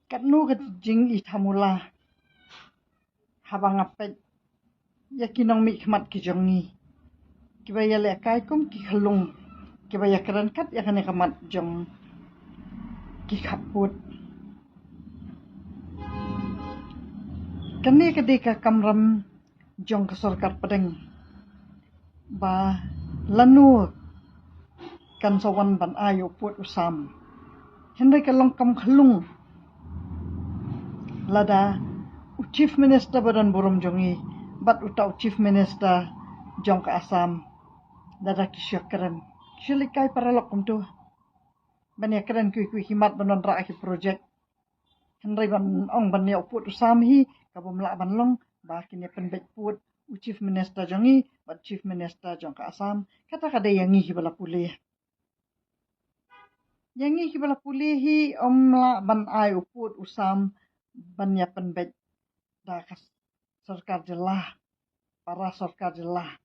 Katnu ka jing I thamula habang apet yakinong mi khmat ki jongi kibaya le kai kum ki khalung kibaya karan kat yakane kamat jong ki khaput kani kadika kamram jong ka sarkar padeng ba lanu kan sawan ban ayo put usam henry kalong kam khalung lada chief minister badan borom jongi bat utau chief minister jong ka Assam lada kisyakaran kishlikai paralok kumtu banya keren kui himat banon ra ki project henry ban ong ban ya put usam hi kabumla ban long ba kini penbet put chief minister jongi bat chief minister jong ka Assam kata kada yangi hi bala pulih yangi hi bala pulih hi omla ban ai uput usam banya penbet da sarkar jelah para sarkar jelah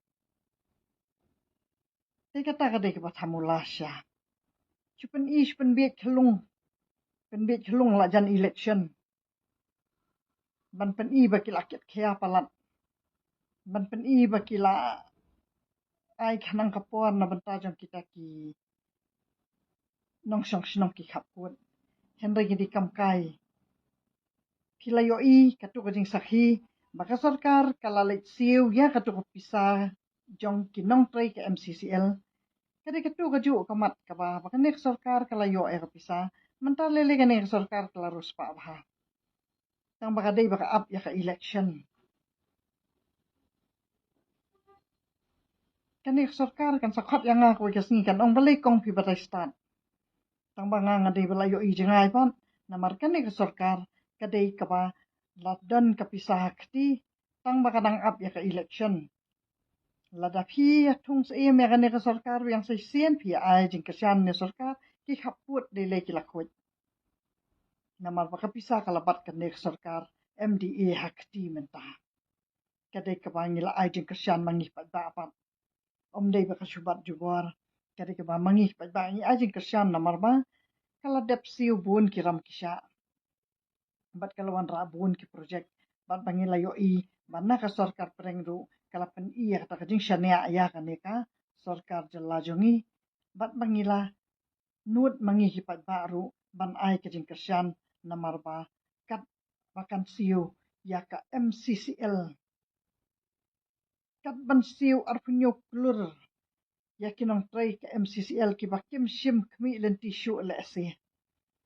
te kata kada ke pathamula sya chupen ish penbet khelung la jan election ban pen I bakila ket khia palat ban pen I bakila ai khanang kapon na banta jong kita ki nong song snong ki khaput henry gidi kamkai philayo I katu jing sakhi baka sarkar kalalit siu ya katu pisa jong ki nong trai ke MCCL kada katu kaju kamat kaba baka nek sarkar kalayo e pisa mentar lele kane sarkar kelarus pa bah tang baka dei baka up ya ka election kane sarkar kan sakhat yang aku kasni kan ong balik kong pi batai start tang banga ngadi belayo I jengai pan namar kane sarkar kadai kaba ladon kapisah kti tang baka dang up ya ka election lada phi thung se me kane sarkar yang se sien phi ai jing kesyan ne sarkar ki khaput de le ki lakhot namar baka pisah kalabat kane sarkar MDA hakti menta kadai kaba ngila ai jing kesyan mangi pa dapat om dei baka subat jubor kadai kaba mangi pa ba ai jing kesyan namar ba kala dep siu bun kiram kisha bat kalawan ra bun ki project bat bangila yo I banna ka sarkar prengru kala pen I ya ta jing shania ya kaneka sarkar jalla jongi bat bangila nut mangi ki pat baru ban ai ka jing kesyan namar ba kat bakan siu ya ka MCCL kat ban siu arpunyo klur ya kinong trai ka MCCL ki bakim shim kmi len tishu le ase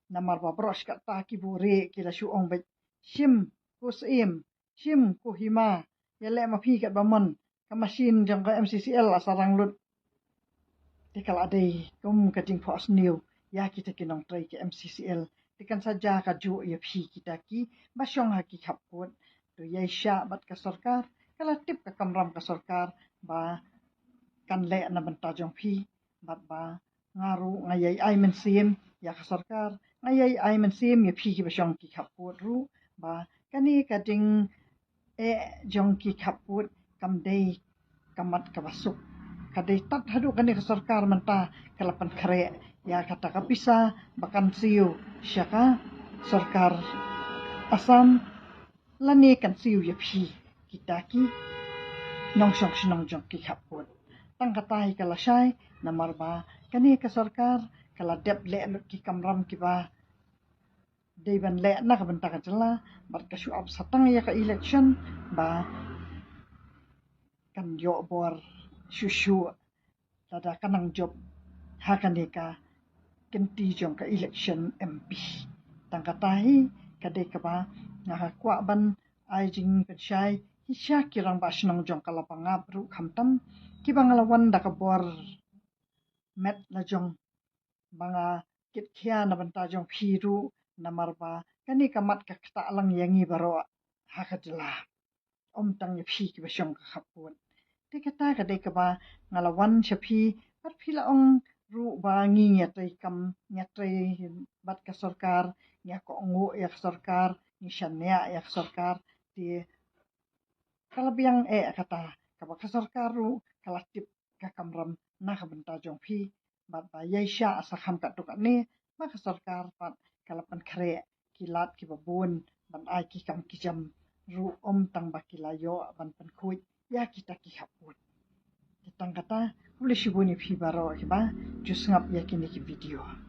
namar ba brush ka ta ki bure ki la shu ong bet shim ko sim shim ko hima ya le ma phi kat bamon ka machine jong ka MCCL asarang lut tikal adai kum ka jing phos new ya kita kinong trai ka MCCL tikan saja ka ju ya phi kita ki basyong ha ki khaput to ya sha bat ka sarkar kala tip ka kamram ka sarkar ba kan le na banta jong phi bat ba ngaru ngayai ai men sim ya ka sarkar ngayai ai men sim ya phi ki basyong ki khaput ru ba kani ka ding e jong ki khaput kam dei kamat ka basuk kadai tat hadu kani ka sarkar menta kalapan khare ya kata ka pisa bakan siu syaka sarkar Assam lani kan siu ya phi kita ki nong song snong jong ki khaput tang katai kala shai namar ba kani ka sarkar kala dep le ki kamram ki ba deban le na ka benta ka jela bat ka shu ab satang ya ka election ba kan yo bor shu lada kanang job hakaneka kenti jong ka election MP tang katai kadai ka ba nga kwa ban ai jing pechai hisya kirang ba snong jong kala pangap ru khamtam ki bangalawan da ka bor met la jong banga kit khia na banta jong phiru namar ba kani kamat ka kta lang yangi baro hakatla om tang ye phi ki basyong ka khapun te kata ka de ka ba ngalawan chaphi par phila ong ru ba ngi nya tai kam nya tai bat ka sarkar nya ko ngo ya sarkar ni shanya ya sarkar ti kala biang kata ka ba ka sarkar ru kala tip ka kamram na ka banta jong phi bat ba ye sha sa kham ka to ka ne ma ka sarkar pat kala pan khare kilat ki babun ban ai ki kam ki jam ru tang bakilayo ban penkui ya kita ki hapun kitang kata boleh shibuni phi baro ki ba jus ngap ya kini ki video